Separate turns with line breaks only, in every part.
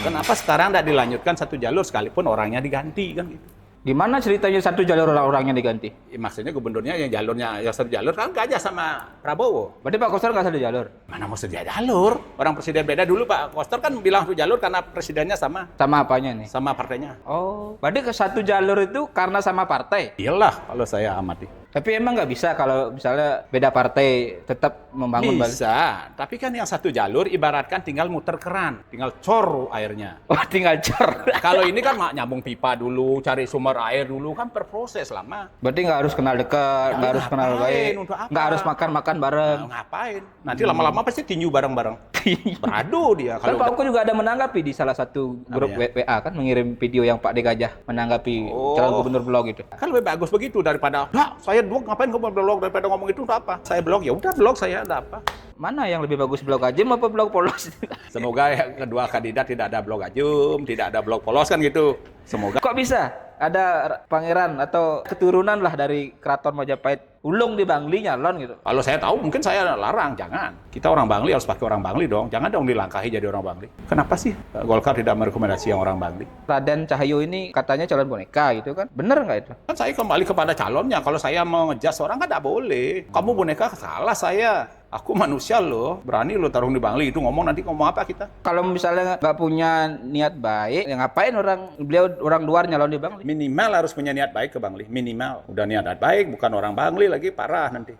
Kenapa sekarang tidak dilanjutkan satu jalur sekalipun orangnya diganti kan gitu?
Gimana ceritanya satu jalur orang-orangnya diganti?
Ya, maksudnya gubernurnya yang jalurnya yang satu jalur kan Gajah sama Prabowo.
Berarti Pak Koster nggak satu jalur?
Mana mau sedia jalur? Orang presiden beda dulu Pak Koster kan bilang satu jalur karena presidennya sama
Sama apanya nih?
sama partainya.
Oh, berarti ke satu jalur itu karena sama partai?
Iyalah kalau saya amati.
Tapi emang nggak bisa kalau misalnya beda partai tetap membangun balik?
Bisa, tapi kan yang satu jalur ibaratkan tinggal muter keran, tinggal cor airnya.
Oh, tinggal cor.
Kalau ini kan nyambung pipa dulu, cari sumber air dulu, kan berproses lama.
Berarti nggak harus kenal dekat, nggak harus kenal
ngapain?
baik,
Untuk apa?
nggak harus makan-makan bareng.
Nah, ngapain? Nanti lama-lama pasti tinju bareng-bareng. Beradu dia.
Kan
Kalau
Pak Uko juga ada menanggapi di salah satu grup
Apanya?
WA kan, mengirim video yang Pak D Gajah menanggapi
Oh.
calon gubernur blog itu.
kan lebih bagus begitu daripada, "Lah, saya blog ngapain kamu blog daripada ngomong itu untuk apa?" Saya blog, ya udah blog saya ada apa?
Mana yang lebih bagus blog Ajem apa blog Polos?
Semoga yang kedua kandidat tidak ada blog Ajum, tidak ada blog Polos kan gitu. Semoga.
Kok bisa ada pangeran atau keturunan lah dari Keraton Majapahit ulung di Bangli nyalon gitu?
Kalau saya tahu mungkin saya larang, jangan. Kita orang Bangli harus pakai orang Bangli dong. Jangan dong dilangkahi jadi orang Bangli. Kenapa sih Golkar tidak merekomendasi yang orang Bangli?
Raden Cahyo ini katanya calon boneka gitu kan? Bener nggak itu?
Kan saya kembali kepada calonnya. Kalau saya mau ngejas orang kan tidak boleh. Kamu boneka salah saya. Aku manusia loh. Berani lo taruh di Bangli itu ngomong nanti ngomong apa kita?
Kalau misalnya nggak punya niat baik, ya ngapain beliau orang luar nyalon di Bangli?
Minimal harus punya niat baik ke Bangli. Minimal. Udah niat baik, bukan orang Bangli lagi, parah nanti.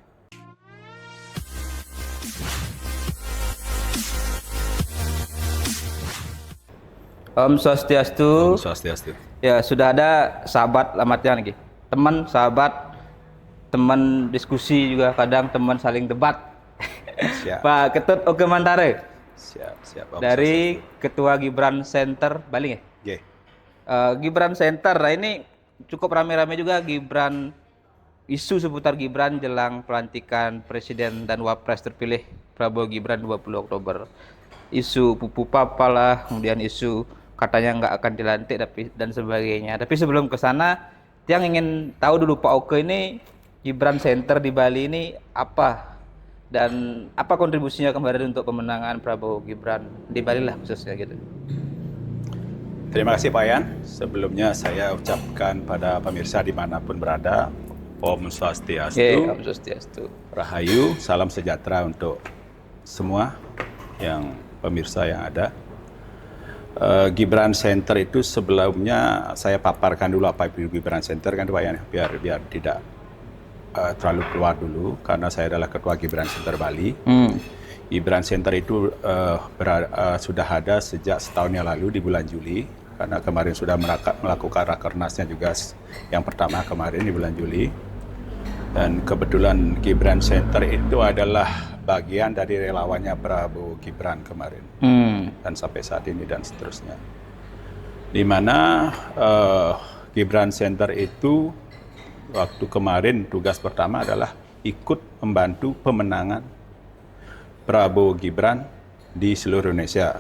Om Swastiastu.
Swastiastu.
Ya, sudah ada sahabat lamatian lagi. Teman, sahabat, teman diskusi juga kadang teman saling debat.
Siap.
Pak Ketut Oke Mantare
Siap.
dari Ketua Gibran Center Bali ya.
Oke.
Gibran Center, nah ini cukup rame-rame juga Gibran, isu seputar Gibran jelang pelantikan Presiden dan Wapres terpilih Prabowo Gibran 20 Oktober. Isu pupu papa lah, kemudian isu katanya nggak akan dilantik dan sebagainya. Tapi sebelum ke sana, yang ingin tahu dulu Pak Oke ini Gibran Center di Bali ini apa? Dan apa kontribusinya kemarin untuk pemenangan Prabowo Gibran di Bali lah khususnya gitu.
Terima kasih Pak Yan. Sebelumnya saya ucapkan pada pemirsa dimanapun berada, Om Swastiastu,
Om Swastiastu,
Rahayu, salam sejahtera untuk semua yang pemirsa yang ada. Gibran Center itu sebelumnya saya paparkan dulu apa itu Gibran Center kan Pak Yan, biar tidak terlalu keluar dulu karena saya adalah Ketua Gibran Center Bali. Gibran Center itu sudah ada sejak setahun yang lalu di bulan Juli, karena kemarin sudah melakukan rakernasnya juga yang pertama kemarin di bulan Juli. Dan kebetulan Gibran Center itu adalah bagian dari relawannya Prabowo Gibran kemarin. Dan sampai saat ini dan seterusnya. Di mana Gibran Center itu waktu kemarin tugas pertama adalah ikut membantu pemenangan Prabowo Gibran di seluruh Indonesia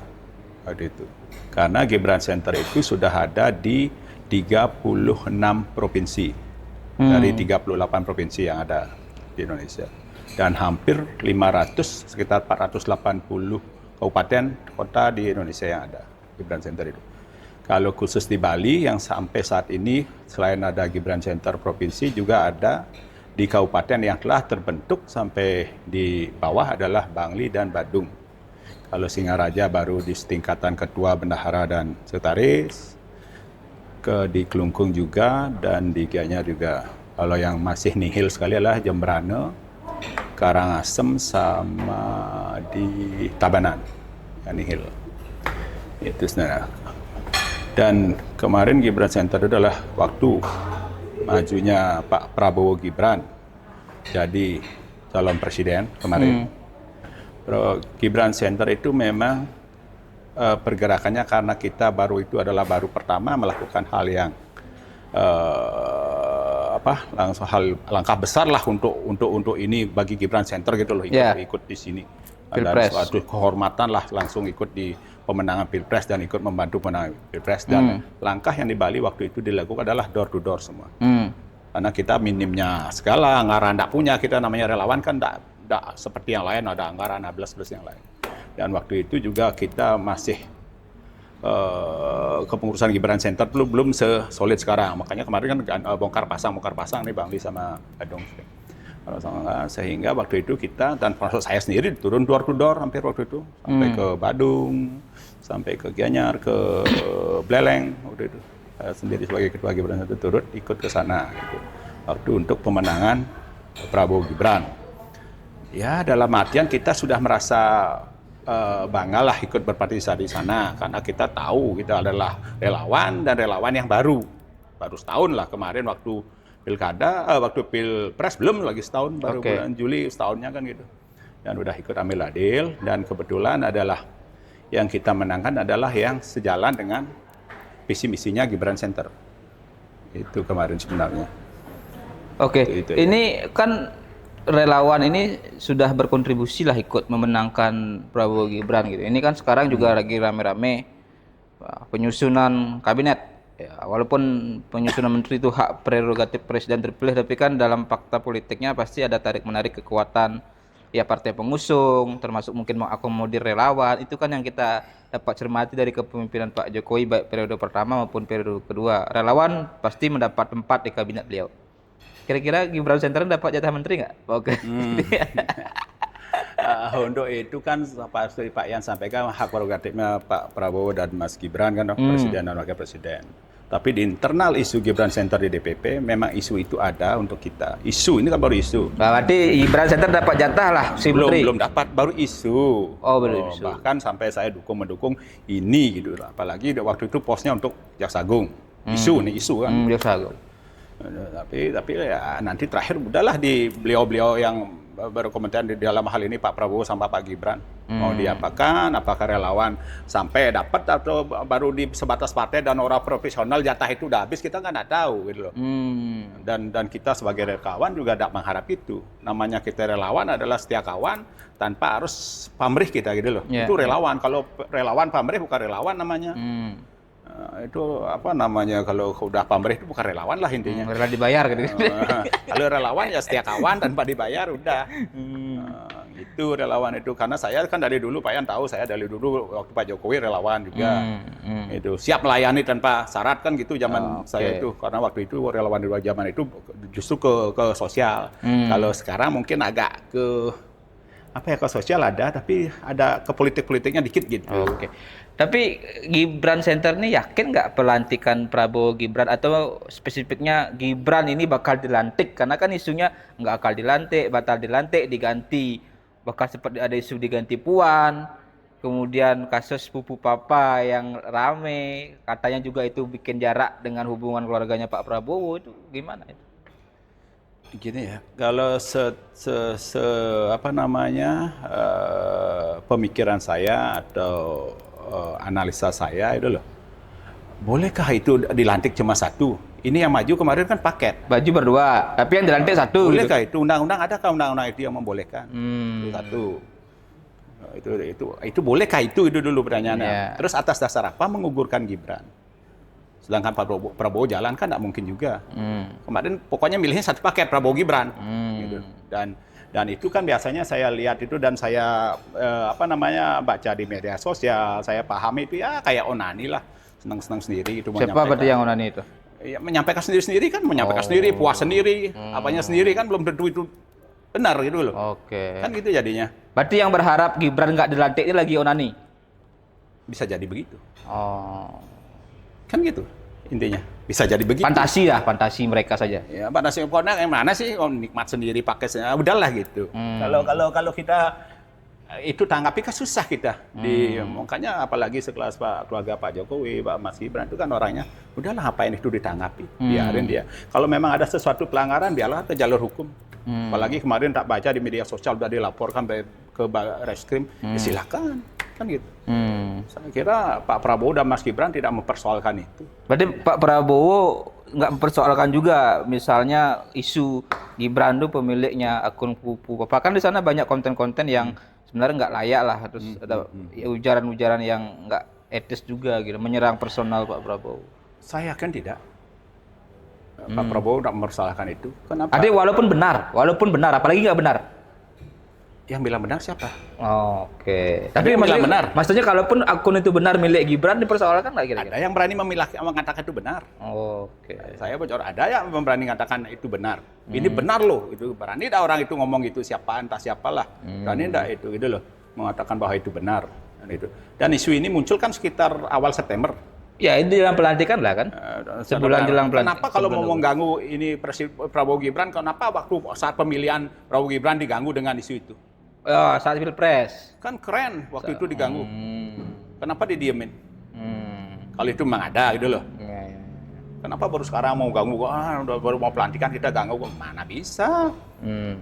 waktu itu. Karena Gibran Center itu sudah ada di 36 provinsi dari 38 provinsi yang ada di Indonesia dan hampir 500 sekitar 480 kabupaten kota di Indonesia yang ada Gibran Center itu. Kalau khusus di Bali yang sampai saat ini selain ada Gibran Center provinsi juga ada di kabupaten yang telah terbentuk sampai di bawah adalah Bangli dan Badung. Kalau Singaraja baru di tingkatan ketua bendahara dan sekretaris, di Kelungkung juga dan di Gianyar juga. Kalau yang masih nihil sekali adalah Jembrane, Karangasem sama di Tabanan yang nihil. Itu sebenarnya. Dan kemarin Gibran Center itu adalah waktu majunya Pak Prabowo Gibran jadi calon presiden kemarin. Gibran Center itu memang pergerakannya karena kita itu adalah baru pertama melakukan hal yang langkah besar lah untuk ini bagi Gibran Center gitu loh, ikut di sini. Ada suatu kehormatan lah langsung ikut di pemenangan Pilpres dan ikut membantu pemenangan Pilpres. Dan langkah yang di Bali waktu itu dilakukan adalah door to door semua. Karena kita minimnya segala anggaran tidak punya, kita namanya relawan kan tidak seperti yang lain ada anggaran plus yang lain. Dan waktu itu juga kita masih kepengurusan Gibran Center belum sesolid sekarang. Makanya kemarin kan bongkar pasang nih Bang Li sama Adong. Sehingga waktu itu kita, dan termasuk saya sendiri turun door to door hampir waktu itu, sampai ke Badung, sampai ke Gianyar, ke Bleleng waktu itu. Saya sendiri sebagai ketua Gibran Center turut ikut ke sana gitu. Waktu untuk pemenangan Prabowo Gibran. Ya, dalam artian kita sudah merasa bangga lah ikut berpartisipasi di sana, karena kita tahu kita adalah relawan dan relawan yang baru setahun lah kemarin waktu pilkada, waktu pilpres belum lagi setahun, baru bulan Juli setahunnya kan gitu, dan udah ikut ambil adil, dan kebetulan adalah yang kita menangkan adalah yang sejalan dengan visi misinya Gibran Center itu kemarin sebenarnya. Itu,
ini kan relawan ini sudah berkontribusi lah ikut memenangkan Prabowo Gibran gitu. Ini kan sekarang juga lagi rame-rame penyusunan kabinet. Ya, walaupun penyusunan menteri itu hak prerogatif presiden terpilih, tapi kan dalam fakta politiknya pasti ada tarik-menarik kekuatan ya partai pengusung, termasuk mungkin mengakomodir relawan. Itu kan yang kita dapat cermati dari kepemimpinan Pak Jokowi baik periode pertama maupun periode kedua. Relawan pasti mendapat tempat di kabinet beliau. Kira-kira Gibran Center dapat jatah menteri nggak? Oke.
Untuk itu kan pasti Pak Yan sampaikan hak prerogatifnya Pak Prabowo dan Mas Gibran kan, Presiden dan Wakil Presiden. Tapi di internal isu Gibran Center di DPP memang isu itu ada untuk kita. Isu ini kan baru isu.
Berarti Gibran Center dapat jatah lah si menteri.
Belum dapat, baru isu.
Baru isu.
Bahkan sampai saya mendukung ini gitu. Apalagi waktu itu posnya untuk Jaksa Agung. Isu kan. Jaksa Agung. Tapi ya nanti terakhir udahlah di beliau-beliau yang berkomentar di dalam hal ini Pak Prabowo sama Pak Gibran mau diapakan, apakah relawan sampai dapat atau baru di sebatas partai dan orang profesional jatah itu udah habis, kita nggak tahu gitu loh. Dan kita sebagai relawan juga tidak mengharap itu. Namanya kita relawan adalah setia kawan tanpa harus pamrih kita gitu loh. Itu relawan. Kalau relawan pamrih bukan relawan namanya. Itu apa namanya, kalau udah pamrih itu bukan relawan lah intinya.
Rela dibayar gitu.
Kalau relawan ya setia kawan tanpa dibayar udah. Itu relawan itu, karena saya kan dari dulu Pak Yan tahu, saya dari dulu waktu Pak Jokowi relawan juga. Itu siap melayani tanpa syarat kan gitu zaman saya itu, karena waktu itu relawan di luar zaman itu justru ke sosial. Kalau sekarang mungkin agak ke ke sosial ada, tapi ada ke politiknya dikit gitu.
Tapi Gibran Center ini yakin nggak pelantikan Prabowo Gibran, atau spesifiknya Gibran ini bakal dilantik? Karena kan isunya nggak akan dilantik, batal dilantik, diganti. Bahkan seperti ada isu diganti Puan. Kemudian kasus Pupu Papa yang rame, katanya juga itu bikin jarak dengan hubungan keluarganya Pak Prabowo. Itu gimana itu?
Gini ya, kalau pemikiran saya atau analisa saya itu loh, bolehkah itu dilantik cuma satu? Ini yang maju kemarin kan paket.
Baju berdua, tapi yang dilantik satu.
Bolehkah itu? Undang-undang adakah undang-undang itu yang membolehkan? Itu satu. Itu bolehkah itu dulu pertanyaannya. Terus atas dasar apa mengugurkan Gibran? Sedangkan Pak Prabowo jalan kan nggak mungkin juga. Kemarin pokoknya milihnya satu paket Prabowo Gibran. Gitu. Dan itu kan biasanya saya lihat itu, dan saya baca di media sosial, saya pahami itu ya kayak onani lah, senang-senang sendiri itu.
Siapa berarti yang onani itu?
Ya, menyampaikan sendiri kan, sendiri, puas sendiri, apanya sendiri kan belum tentu itu benar gitu loh. Kan gitu jadinya.
Berarti yang berharap Gibran nggak dilantik ini lagi onani?
Bisa jadi begitu. Kan gitu intinya. Bisa jadi begitu.
Fantasi mereka saja.
Ya, fantasi pokoknya yang mana sih, nikmat sendiri pakai udahlah gitu. Kalau kita itu tanggapi kan susah kita. Makanya apalagi sekelas keluarga Pak Jokowi, Pak Mas Gibran itu kan orangnya udahlah ngapain itu ditanggapi. Biarin dia. Kalau memang ada sesuatu pelanggaran biarlah ke jalur hukum. Apalagi kemarin tak baca di media sosial udah dilaporkan ke Reskrim, ya silakan. Kan gitu. Saya kira Pak Prabowo dan Mas Gibran tidak mempersoalkan itu.
Berarti Pak Prabowo nggak mempersoalkan juga misalnya isu Gibran itu pemiliknya akun Pupu Papa, kan di sana banyak konten-konten yang sebenarnya nggak layak lah, terus ada ujaran-ujaran yang nggak etis juga gitu, menyerang personal Pak Prabowo.
Saya yakin tidak. Pak Prabowo tidak mempersoalkan itu. Kenapa?
Ada walaupun benar, apalagi nggak benar.
Yang bilang benar siapa?
Oke.
Tapi yang bilang benar.
Maksudnya kalaupun akun itu benar milik Gibran dipersoalkan nggak kira-kira?
Ada yang berani mengatakan itu benar.
Oke.
Saya bocor, ada yang berani mengatakan itu benar. Ini benar loh, itu berani dah orang itu ngomong itu siapa entah siapalah. Berani enggak itu gitu loh mengatakan bahwa itu benar dan itu. Dan isu ini muncul kan sekitar awal September.
Ya, ini dalam pelantikan lah kan? Sebulan jelang pelantikan.
Kenapa kalau mau mengganggu ini Prabowo Gibran, kenapa waktu saat pemilihan Prabowo Gibran diganggu dengan isu itu?
Saat Pilpres.
Kan keren waktu itu diganggu. Kenapa didiemin? Kalau itu memang ada gitu loh.
Ya.
Kenapa baru sekarang mau ganggu? Udah baru mau pelantikan kita ganggu. Mana bisa?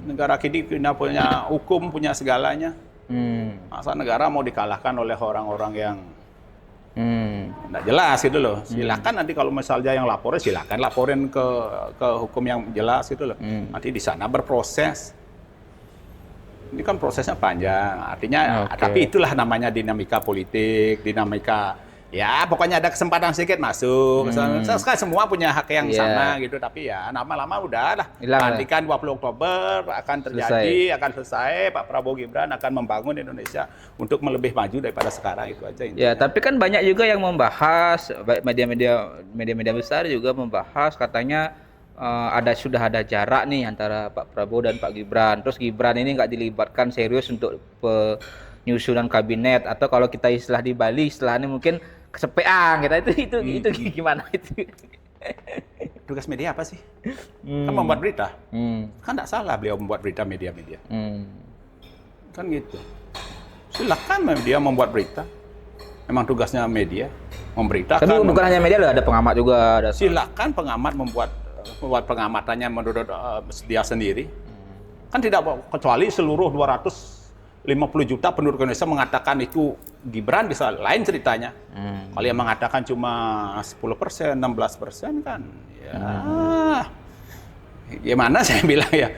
Negara kita punya hukum, punya segalanya. Masa negara mau dikalahkan oleh orang-orang yang nggak jelas gitu loh. Silakan nanti kalau misalnya yang laporin, silakan laporin ke hukum yang jelas gitu loh. Nanti di sana berproses. Ini kan prosesnya panjang, artinya tapi itulah namanya dinamika politik, dinamika ya pokoknya ada kesempatan sedikit masuk. Sekarang semua punya hak yang sama gitu, tapi ya lama-lama udah lah. Pelantikan 20 Oktober akan terjadi, akan selesai. Pak Prabowo Gibran akan membangun Indonesia untuk lebih maju daripada sekarang, itu aja intinya.
Ya, tapi kan banyak juga yang membahas, media-media besar juga membahas katanya sudah ada jarak nih antara Pak Prabowo dan Pak Gibran. Terus Gibran ini nggak dilibatkan serius untuk penyusunan kabinet, atau kalau kita istilah di Bali istilahnya mungkin kesepean gitu. Itu gimana itu?
Tugas media apa sih? Kan membuat berita. Kan nggak salah beliau membuat berita media-media. Kan gitu. Silakan media membuat berita. Memang tugasnya media memberitakan.
Tapi bukan hanya media loh, ada pengamat juga.
Silakan pengamat membuat pengamatannya menurut dia sendiri. Kan tidak kecuali seluruh 250 juta penduduk Indonesia mengatakan itu Gibran, bisa lain ceritanya. Kalau yang mengatakan cuma 10%, 16% kan ya gimana saya bilang ya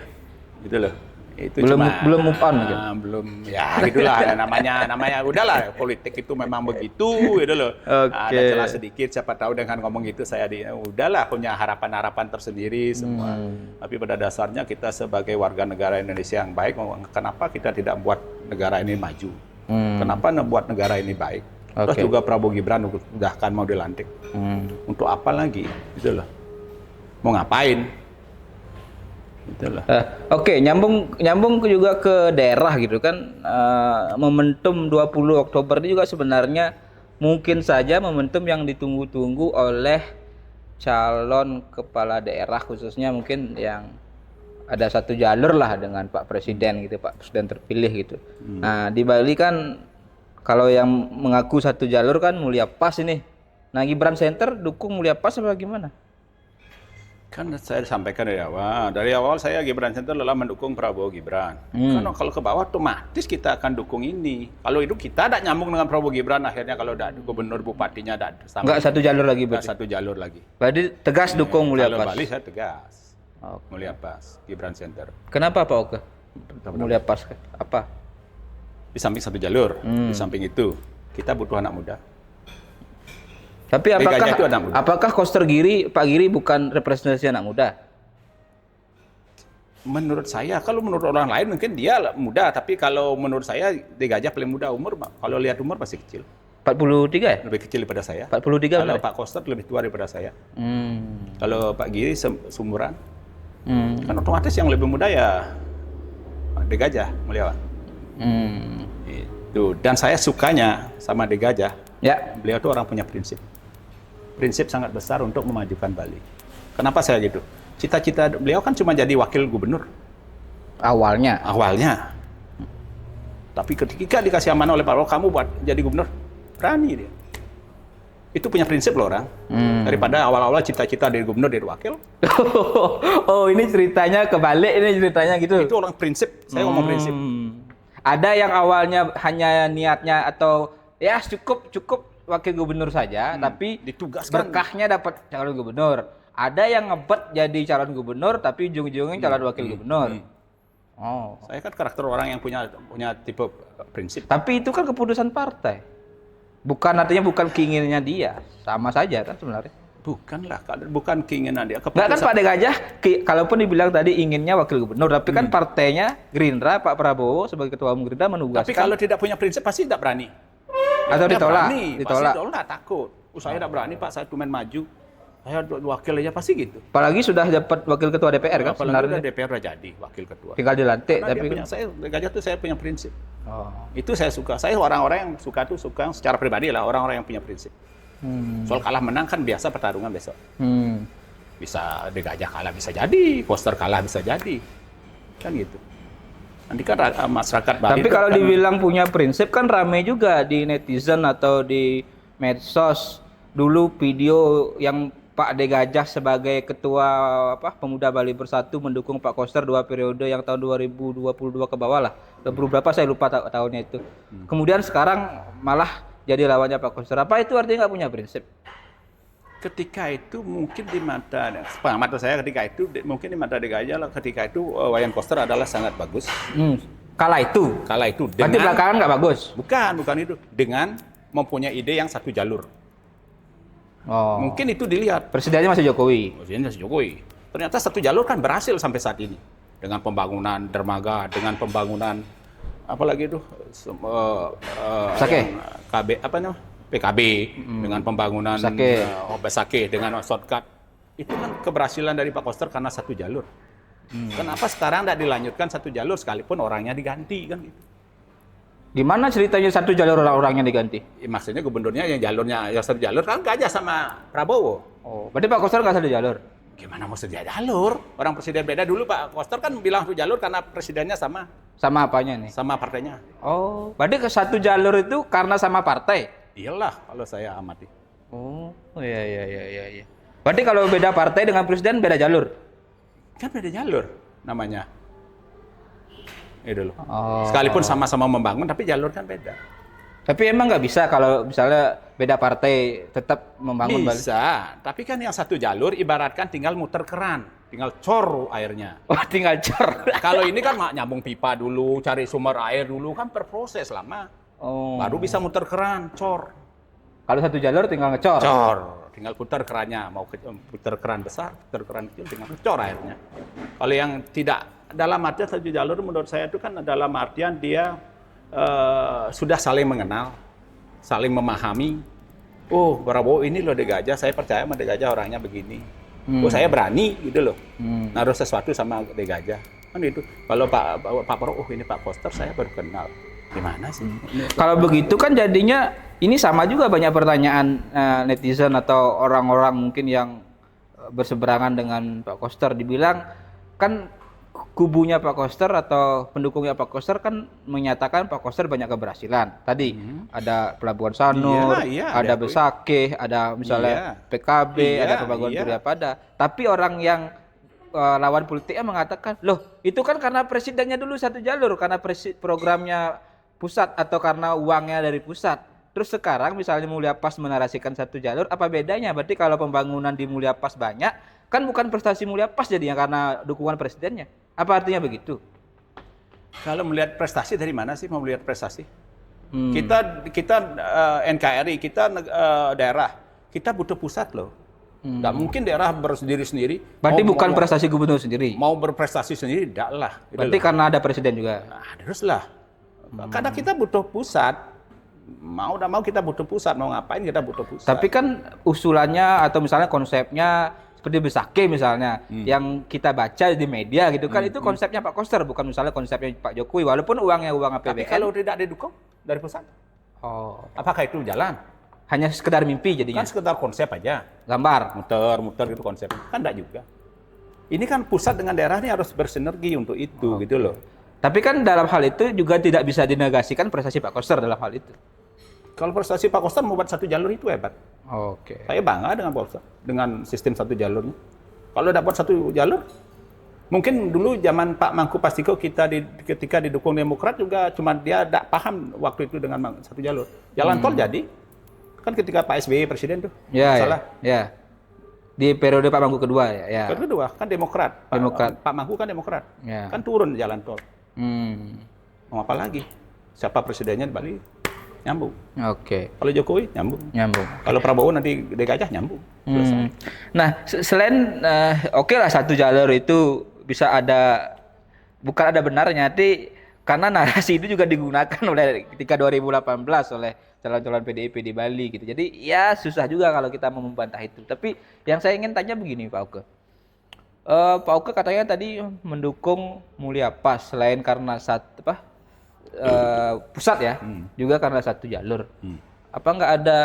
gitu loh. Itu
belum move on gitu.
Belum ya gitulah namanya udahlah, politik itu memang begitu gitu loh. Ada celah sedikit, siapa tahu dengan ngomong gitu saya udahlah punya harapan-harapan tersendiri semua. Tapi pada dasarnya kita sebagai warga negara Indonesia yang baik, kenapa kita tidak buat negara ini maju? Kenapa buat negara ini baik? Terus juga Prabowo Gibran udah kan mau dilantik. Untuk apa lagi? Gitu loh. Mau ngapain? Itulah.
Oke, nyambung juga ke daerah gitu kan. Momentum 20 Oktober ini juga sebenarnya mungkin saja momentum yang ditunggu-tunggu oleh calon kepala daerah, khususnya mungkin yang ada satu jalur lah dengan Pak Presiden gitu, Pak Presiden terpilih gitu. Nah, di Bali kan kalau yang mengaku satu jalur kan Mulia Pas ini. Nah, Gibran Center dukung Mulia Pas apa gimana?
Kan saya sampaikan dari awal saya Gibran Center adalah mendukung Prabowo Gibran. Karena kalau ke bawah otomatis kita akan dukung ini. Kalau itu kita tidak nyambung dengan Prabowo Gibran, akhirnya kalau ada gubernur bupatinya sama.
Nggak satu jalur lagi berarti?
Nggak satu jalur lagi.
Berarti tegas dukung Mulia Pas?
Kalau Bali saya tegas. Mulia Pas, Gibran Center.
Kenapa Pak Oke? Mulia Pas apa?
Di samping satu jalur, di samping itu kita butuh anak muda.
Tapi apakah Koster Giri, Pak Giri bukan representasi anak muda?
Menurut saya, kalau menurut orang lain mungkin dia muda, tapi kalau menurut saya De Gajah paling muda umur, kalau lihat umur masih kecil.
43 ya?
Lebih kecil daripada saya.
43
kalau Pak Koster lebih tua daripada saya. Kalau Pak Giri seumuran. Kan otomatis yang lebih muda ya De Gajah, Muliawan. Itu. Dan saya sukanya sama De Gajah.
Ya.
Beliau tuh orang punya prinsip. Prinsip sangat besar untuk memajukan Bali. Kenapa saya gitu? Cita-cita beliau kan cuma jadi wakil gubernur.
Awalnya.
Tapi ketika dikasih amanah oleh Pak Prabowo, kamu buat jadi gubernur, berani dia. Itu punya prinsip loh orang. Daripada awal-awal cita-cita dari gubernur, dari wakil.
Oh, ini ceritanya kebalik, ini ceritanya gitu.
Itu orang prinsip, saya ngomong prinsip.
Ada yang awalnya hanya niatnya atau ya cukup wakil gubernur saja, tapi
ditugaskan,
berkahnya dapat calon gubernur. Ada yang ngebet jadi calon gubernur, tapi ujung-ujungnya calon wakil gubernur.
Saya kan karakter orang yang punya tipe prinsip.
Tapi itu kan keputusan partai. Bukan, artinya bukan keinginannya dia. Sama saja kan sebenarnya.
Bukanlah, bukan keinginan dia.
Nggak kan Pak De Gajah, kalaupun dibilang tadi inginnya wakil gubernur, tapi kan partainya Gerindra, Pak Prabowo sebagai ketua umum Gerindra menugaskan.
Tapi kalau tidak punya prinsip pasti tidak berani.
Atau
Tidak
ditolak,
berani.
ditolak.
Pasti ditolak, takut. Saya tidak berani Pak, saya cuma maju. Saya wakil aja pasti gitu.
Apalagi sudah dapat wakil ketua DPR kan
Apalagi
sebenarnya.
udah DPR udah jadi wakil ketua.
Tinggal dilantik,
Karena
tapi
dia punya, saya Gajah tuh saya punya prinsip.
Oh.
Itu saya suka. Saya orang-orang yang suka tuh suka secara pribadi lah orang-orang yang punya prinsip. Soal kalah menang kan biasa pertarungan besok. Bisa De Gajah kalah bisa jadi, Koster kalah bisa jadi. Kan gitu. Nanti kan masyarakat Bali.
Tapi kalau
kan,
dibilang punya prinsip kan rame juga di netizen atau di medsos. Dulu video yang Pak De Gajah sebagai ketua Pemuda Bali Bersatu mendukung Pak Koster 2 periode yang tahun 2022 ke bawah lah. Berapa saya lupa tahunnya itu. Kemudian sekarang malah jadi lawannya Pak Koster. Apa itu artinya nggak punya prinsip?
ketika itu mungkin di mata saya ketika itu mungkin di mata De Gajah lah ketika itu Wayan Koster adalah sangat bagus.
Kala itu. Berarti belakangan nggak bagus?
Bukan itu. Dengan mempunyai ide yang satu jalur.
Oh.
Mungkin itu dilihat.
Presidennya masih Jokowi.
Ternyata satu jalur kan berhasil sampai saat ini. Dengan pembangunan dermaga, dengan pembangunan apalagi itu PKB dengan pembangunan Besake dengan shortcut. Itu kan keberhasilan dari Pak Koster karena satu jalur. Kenapa sekarang tidak dilanjutkan satu jalur sekalipun orangnya diganti kan gitu?
Gimana ceritanya satu jalur orang-orangnya diganti?
Ya, maksudnya gubernurnya yang jalurnya yang satu jalur kan Gajah sama Prabowo.
Oh, berarti Pak Koster nggak satu jalur?
Gimana mau satu jalur? Orang presiden beda dulu Pak Koster kan bilang satu jalur karena presidennya sama.
Sama apanya nih?
Sama partainya.
Oh, berarti ke satu jalur itu karena sama partai?
Iyalah kalau saya amati.
Oh, iya. Berarti kalau beda partai dengan presiden beda jalur?
Kan beda jalur namanya. Itu loh.
Oh.
Sekalipun sama-sama membangun tapi jalur kan beda.
Tapi emang nggak bisa kalau misalnya beda partai tetap membangun
bisa, tapi kan yang satu jalur ibaratkan tinggal muter keran, tinggal cor airnya.
Oh, tinggal cor.
Kalau ini kan nyambung pipa dulu, cari sumber air dulu kan berproses lama.
Oh.
Baru bisa muter keran, cor.
Kalau satu jalur tinggal ngecor.
Cor, tinggal putar kerannya, mau putar keran besar, putar keran kecil tinggal ngecor airnya. Kalau yang tidak dalam artian satu jalur menurut saya itu kan dalam artian dia sudah saling mengenal, saling memahami. Oh, Prabowo ini loh De Gajah, saya percaya sama De Gajah orangnya begini. Oh, saya berani gitu loh. Naruh sesuatu sama De Gajah. Kan itu. Kalau Pak Prabowo, oh ini Pak Koster saya baru kenal. Gimana sih?
Kalau begitu kan jadinya ini sama juga banyak pertanyaan netizen atau orang-orang mungkin yang berseberangan dengan Pak Koster dibilang kan kubunya Pak Koster atau pendukungnya Pak Koster kan menyatakan Pak Koster banyak keberhasilan. Tadi ada Pelabuhan Sanur, ada Besake, ada misalnya PKB, ada pembangunan Surya Pada. Tapi orang yang lawan politiknya mengatakan, loh itu kan karena presidennya dulu satu jalur, karena programnya pusat atau karena uangnya dari pusat. Terus sekarang misalnya Mulia Pas menarasikan satu jalur, apa bedanya? Berarti kalau pembangunan di Mulia Pas banyak, kan bukan prestasi Mulia Pas jadinya karena dukungan presidennya. Apa artinya begitu?
Kalau melihat prestasi dari mana sih mau melihat prestasi? Kita NKRI, kita daerah, kita butuh pusat loh. Nggak mungkin daerah berdiri-sendiri.
Berarti bukan prestasi gubernur sendiri?
Mau berprestasi sendiri, tidak lah.
Berarti karena ada presiden juga?
Nah, haruslah. Karena kita butuh pusat. Mau tidak mau kita butuh pusat. Mau ngapain kita butuh pusat.
Tapi kan usulannya atau misalnya konsepnya seperti Besake misalnya, yang kita baca di media gitu kan, itu konsepnya Pak Koster, bukan misalnya konsepnya Pak Jokowi, walaupun uangnya uang APBN.
Tapi kalau tidak didukung dari pusat, apakah itu jalan?
Hanya sekedar mimpi jadinya?
Kan sekedar konsep aja.
Gambar?
Muter gitu konsep. Kan tidak juga. Ini kan pusat dengan daerah ini harus bersinergi untuk itu gitu loh.
Tapi kan dalam hal itu juga tidak bisa dinegasikan prestasi Pak Koster dalam hal itu.
Kalau prestasi Pak Koster membuat satu jalur itu hebat.
Oke.
Saya bangga dengan Pak Koster, dengan sistem satu jalurnya. Kalau dapat satu jalur, mungkin dulu zaman Pak Mangku Pastiko ketika didukung Demokrat juga cuma dia tidak paham waktu itu dengan satu jalur. Jalan tol jadi, kan ketika Pak SBY presiden tuh, salah.
Ya. Di periode Pak Mangku kedua ya.
Kedua kan Demokrat. Pak Mangku kan Demokrat. Kan turun jalan tol. Mau apa lagi? Siapa presidennya di Bali? nyambung.
Oke.
Kalau Jokowi nyambung.
Nyambung.
Kalau Prabowo nanti di Gajah nyambung. Selesai.
Nah, selain oke lah satu jalur itu bisa ada, bukan ada benarnya, tapi karena narasi itu juga digunakan oleh ketika 2018 oleh calon-calon PDIP di Bali gitu. Jadi ya susah juga kalau kita mau membantah itu. Tapi yang saya ingin tanya begini Pak Oke. Pak Oke katanya tadi mendukung Mulia Pas selain karena pusat ya, juga karena satu jalur. Apa nggak ada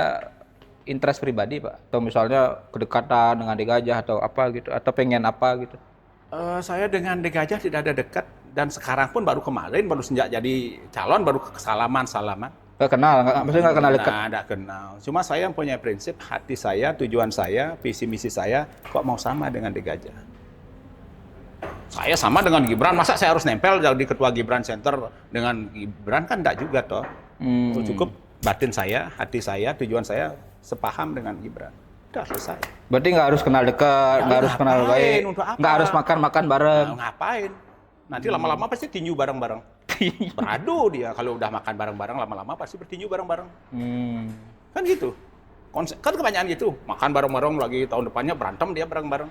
interest pribadi Pak? Atau misalnya kedekatan dengan Gajah atau apa gitu? Atau pengen apa gitu?
Saya dengan De Gajah tidak ada dekat, dan sekarang pun baru kemarin, baru sejak jadi calon baru salaman.
Nggak kenal, maksudnya nggak kenal dekat?
Nggak kenal. Cuma saya punya prinsip, hati saya, tujuan saya, visi misi saya, kok mau sama dengan De Gajah? Saya sama dengan Gibran, masa saya harus nempel jadi ketua Gibran Center dengan Gibran, kan enggak juga toh. Cukup batin saya, hati saya, tujuan saya sepaham dengan Gibran. Udah selesai.
Berarti nggak harus kenal dekat, nggak harus kenal baik, nggak harus makan bareng.
Nah, ngapain? Nanti lama-lama pasti tinju bareng-bareng. Beradu dia kalau udah makan bareng-bareng, lama-lama pasti bertinju bareng-bareng. Kan gitu. Kan kebanyakan gitu. Makan bareng-bareng, lagi tahun depannya berantem dia bareng-bareng.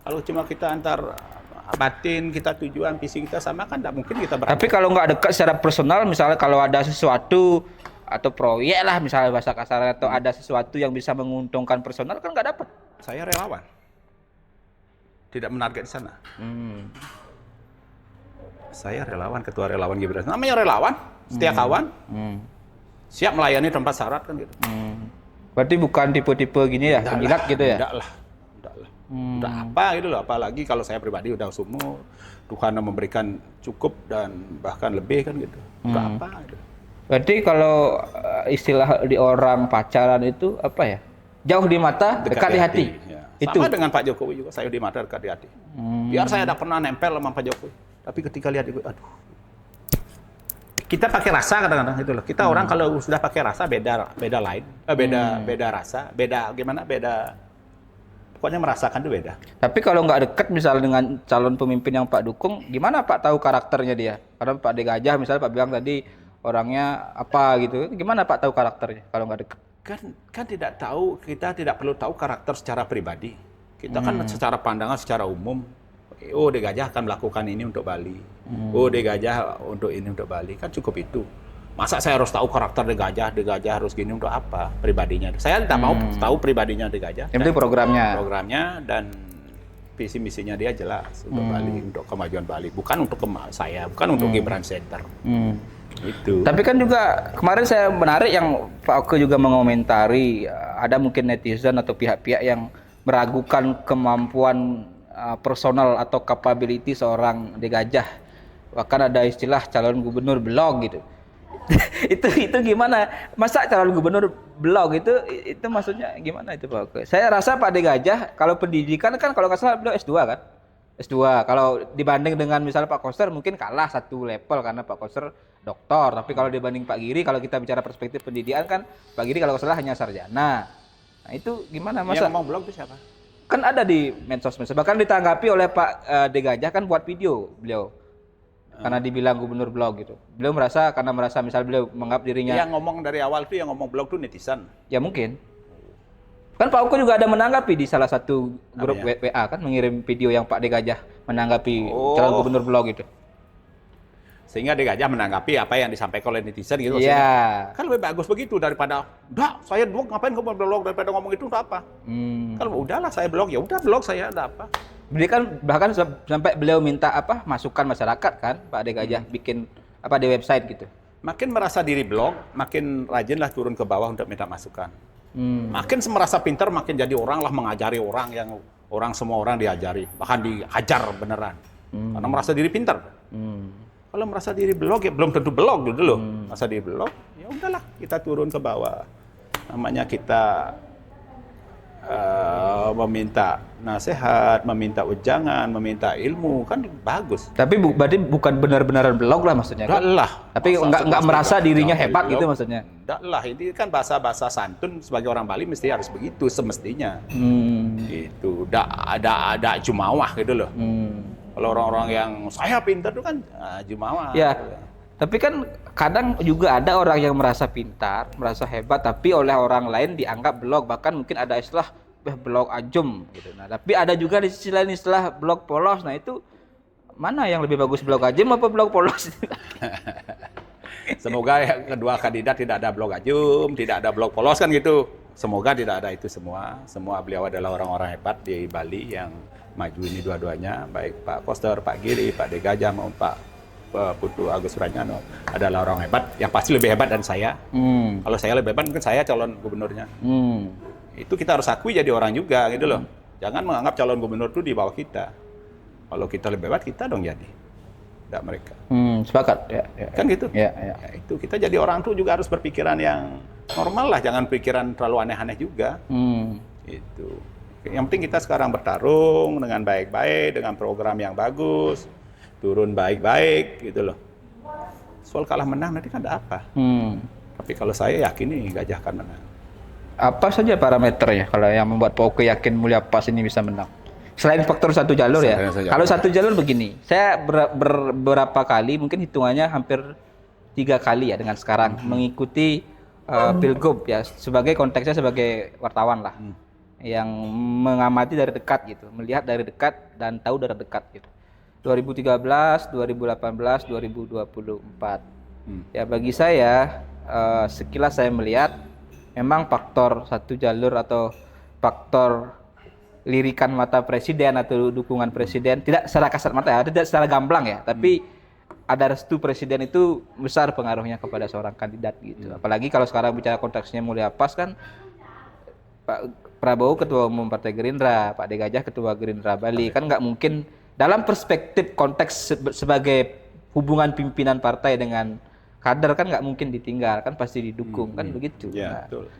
Kalau cuma kita antar batin, kita tujuan, visi kita sama, kan nggak mungkin kita berantem.
Tapi kalau nggak dekat secara personal, misalnya kalau ada sesuatu atau proyek lah misalnya bahasa kasar, atau ada sesuatu yang bisa menguntungkan personal, kan nggak dapat.
Saya relawan. Tidak menarget di sana. Saya relawan, ketua relawan Gibran. Namanya relawan, setia kawan. Siap melayani tanpa syarat kan gitu.
Berarti bukan tipe-tipe gini ya, penjilat gitu ya?
Enggak lah. Udah apa gitu loh, apalagi kalau saya pribadi udah sumur, Tuhan memberikan cukup dan bahkan lebih kan gitu. Udah apa gitu.
Berarti kalau istilah di orang pacaran itu apa ya? Jauh di mata, dekat di hati.
Ya.
Itu.
Sama dengan Pak Jokowi juga, saya di mata, dekat di hati. Biar saya ada pernah nempel sama Pak Jokowi, tapi ketika lihat itu, aduh. Kita pakai rasa kadang-kadang itu loh. Kita orang kalau sudah pakai rasa beda lain, beda rasa, pokoknya merasakan itu beda.
Tapi kalau nggak dekat misalnya dengan calon pemimpin yang Pak dukung, gimana Pak tahu karakternya dia? Karena Pak De Gajah misalnya Pak bilang tadi orangnya apa gitu, gimana Pak tahu karakternya kalau nggak dekat?
Kan tidak tahu, kita tidak perlu tahu karakter secara pribadi. Kita kan secara pandangan, secara umum, oh De Gajah akan melakukan ini untuk Bali. Oh De Gajah untuk ini untuk Bali, kan cukup itu. Masa saya harus tahu karakter De Gajah harus gini untuk apa pribadinya? Saya tidak mau tahu pribadinya De Gajah.
Yang penting
programnya dan visi misinya dia jelas untuk Bali, untuk kemajuan Bali, bukan untuk saya, bukan untuk Gibran Center. Itu.
Tapi kan juga kemarin saya menarik yang Pak Oke juga mengomentari ada mungkin netizen atau pihak-pihak yang meragukan kemampuan personal atau capability seorang De Gajah. Bahkan ada istilah calon gubernur blog gitu. itu gimana? Masa calon gubernur blog itu maksudnya gimana itu Pak Oke? Saya rasa Pak De Gajah kalau pendidikan kan kalau nggak salah beliau S2 kan? S2. Kalau dibanding dengan misalnya Pak Koster mungkin kalah satu level karena Pak Koster doktor. Tapi kalau dibanding Pak Giri, kalau kita bicara perspektif pendidikan kan Pak Giri kalau nggak salah hanya sarjana. Nah itu gimana masa?
Yang ngomong blog itu siapa?
Kan ada di medsos. Bahkan ditanggapi oleh Pak De Gajah kan buat video beliau. Karena dibilang gubernur blog gitu. Beliau karena merasa misal beliau menganggap dirinya.
Yang ngomong dari awal itu yang ngomong blog itu netizen.
Ya mungkin. Kan Pak Oke juga ada menanggapi di salah satu grup WA kan, mengirim video yang Pak De Gajah menanggapi calon gubernur blog itu.
Sehingga De Gajah menanggapi apa yang disampaikan oleh netizen gitu.
Iya.
Kan lebih bagus begitu daripada, "Dah, saya blog ngapain ngomong blog daripada ngomong itu untuk apa?" Kalau udahlah saya blog, ya udah blog saya ada apa.
Beliau kan bahkan sampai beliau minta masukan masyarakat kan, Pak De Gajah bikin di website gitu.
Makin merasa diri blog, makin rajinlah turun ke bawah untuk minta masukan. Makin merasa pintar, makin jadi orang lah mengajari orang yang semua orang diajari, bahkan diajar beneran. Karena merasa diri pintar. Kalau merasa diri blog ya belum tentu blog dulu. Merasa diri blog, ya udahlah kita turun ke bawah. Namanya kita meminta nasihat, meminta ujangan, meminta ilmu, kan bagus.
Tapi berarti bukan benar-benar blog lah maksudnya kan?
Enggak lah.
Tapi enggak merasa dirinya hebat gitu maksudnya?
Enggak lah, ini kan bahasa-bahasa santun sebagai orang Bali mesti harus begitu semestinya. Itu ada jumawah gitu loh. Kalau orang-orang yang saya pintar itu kan jumawah.
Ya. Tapi kan kadang juga ada orang yang merasa pintar, merasa hebat, tapi oleh orang lain dianggap blog. Bahkan mungkin ada istilah blog ajem gitu. Nah, tapi ada juga di sisi lain istilah blog polos. Nah, itu mana yang lebih bagus, blog ajem apa blog polos?
Semoga yang kedua kandidat tidak ada blog ajum, tidak ada blog polos kan gitu. Semoga tidak ada itu semua. Semua beliau adalah orang-orang hebat di Bali yang maju ini dua-duanya, baik Pak Koster, Pak Giri, Pak De Gajah maupun Pak Putu Agus Suryanyano adalah orang hebat yang pasti lebih hebat dan saya. Kalau saya lebih hebat mungkin saya calon gubernurnya. Itu kita harus akui jadi orang juga gitu loh. Jangan menganggap calon gubernur itu di bawah kita. Kalau kita lebih hebat kita dong jadi, tidak mereka.
Sepakat ya.
Kan gitu.
Ya.
Ya, itu kita jadi orang tuh juga harus berpikiran yang normal lah, jangan pikiran terlalu aneh-aneh juga. Itu. Yang penting kita sekarang bertarung dengan baik-baik, dengan program yang bagus. Turun baik-baik gitu loh. Soal kalah menang nanti kan ada apa. Tapi kalau saya yakin nih Gajah akan menang.
Apa saja parameternya kalau yang membuat Pak Oke yakin Mulia Pas ini bisa menang? Selain faktor satu jalur ya. Kalau satu jalur begini, saya beberapa kali, mungkin hitungannya hampir 3 kali ya dengan sekarang mengikuti Pilgub ya, sebagai konteksnya sebagai wartawan lah, yang mengamati dari dekat gitu, melihat dari dekat dan tahu dari dekat gitu. 2013, 2018, 2024. Ya bagi saya sekilas saya melihat memang faktor satu jalur atau faktor lirikan mata presiden atau dukungan presiden tidak secara kasat mata ya, tidak secara gamblang ya, tapi ada restu presiden itu besar pengaruhnya kepada seorang kandidat gitu. Apalagi kalau sekarang bicara konteksnya Mulia Pas kan Pak Prabowo ketua umum Partai Gerindra, Pak De Gajah ketua Gerindra Bali, kan nggak mungkin dalam perspektif konteks sebagai hubungan pimpinan partai dengan kader kan nggak mungkin ditinggal, kan pasti didukung kan begitu.
Ya, betul.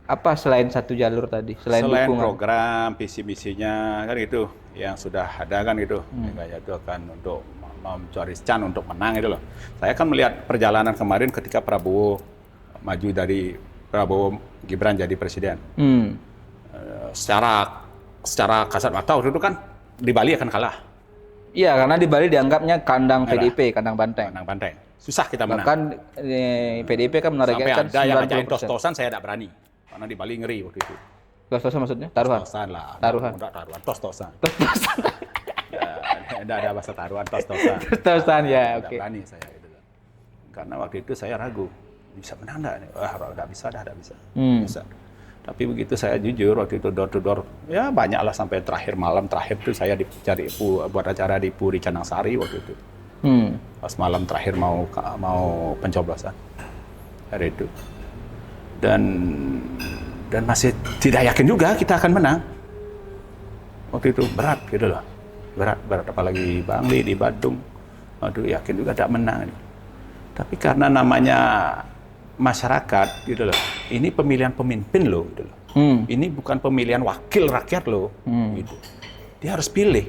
Apa selain satu jalur tadi? Selain dukungan,
program, visi misinya kan itu yang sudah ada kan gitu. Kayak itu akan untuk mencari can untuk menang itu loh. Saya kan melihat perjalanan kemarin ketika Prabowo maju dari Prabowo Gibran jadi presiden. Secara kasat mata waktu itu kan di Bali akan kalah.
Iya, karena di Bali dianggapnya kandang PDIP, kandang banteng.
Kandang banteng. Susah kita menang.
Bahkan PDIP kan menargetkan 90%.
Sampai ada yang ngajakin tos-tosan saya tidak berani. Karena di Bali ngeri waktu itu.
Tos-tosan maksudnya? Taruhan?
Tos-tosan lah.
Taruhan?
Enggak taruhan, tos-tosan.
Tos-tosan.
Tidak ada bahasa taruhan, tos-tosan.
Tos-tosan ya, oke.
Tidak berani saya itu. Karena waktu itu saya ragu. Bisa menang enggak? Wah, enggak bisa dah, enggak bisa. Bisa. Tapi begitu saya jujur waktu itu door to door, ya banyak lah sampai malam terakhir itu saya dicari buat acara di Puri Canangsari waktu itu. Pas malam terakhir mau pencoblosan hari itu. Dan masih tidak yakin juga kita akan menang. Waktu itu berat gitu loh. Berat apalagi Bangli di Badung. Aduh yakin juga tidak menang. Tapi karena namanya masyarakat gitu loh. Ini pemilihan pemimpin loh gitu loh. Ini bukan pemilihan wakil rakyat loh gitu. Dia harus pilih.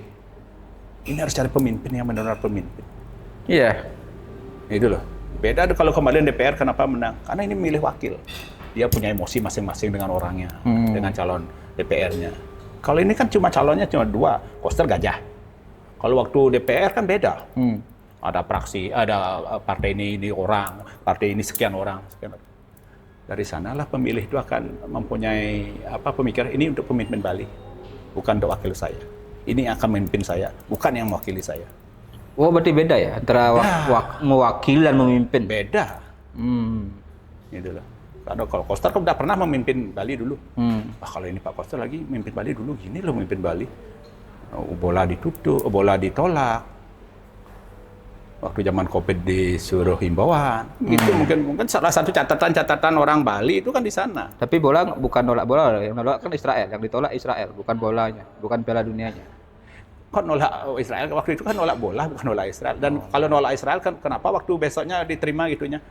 Ini harus cari pemimpin yang benar-benar pemimpin.
Iya.
Itu loh. Beda kalau kemarin DPR kenapa menang? Karena ini milih wakil. Dia punya emosi masing-masing dengan orangnya, dengan calon DPR-nya. Kalau ini kan calonnya cuma 2, Koster Gajah. Kalau waktu DPR kan beda. Ada praksi, ada partai ini orang, partai ini sekian orang. Dari sanalah pemilih itu akan mempunyai pemikiran ini untuk pemimpin Bali, bukan untuk wakil saya. Ini akan memimpin saya, bukan yang mewakili saya.
Oh, berarti beda ya antara mewakili dan memimpin.
Beda. Gitu loh. Karena kalau Koster kan udah pernah memimpin Bali dulu. Kalau ini Pak Koster lagi memimpin Bali dulu, gini loh memimpin Bali. Bola ditutup, bola ditolak. Waktu zaman COVID disuruh himbauan, itu mungkin salah satu catatan orang Bali itu kan di sana.
Tapi bola bukan nolak bola, yang nolak kan Israel, yang ditolak Israel, bukan bolanya, bukan Piala Dunianya.
Kok nolak Israel? Waktu itu kan nolak bola, bukan nolak Israel. Dan kalau nolak Israel kan kenapa waktu besoknya diterima gitunya?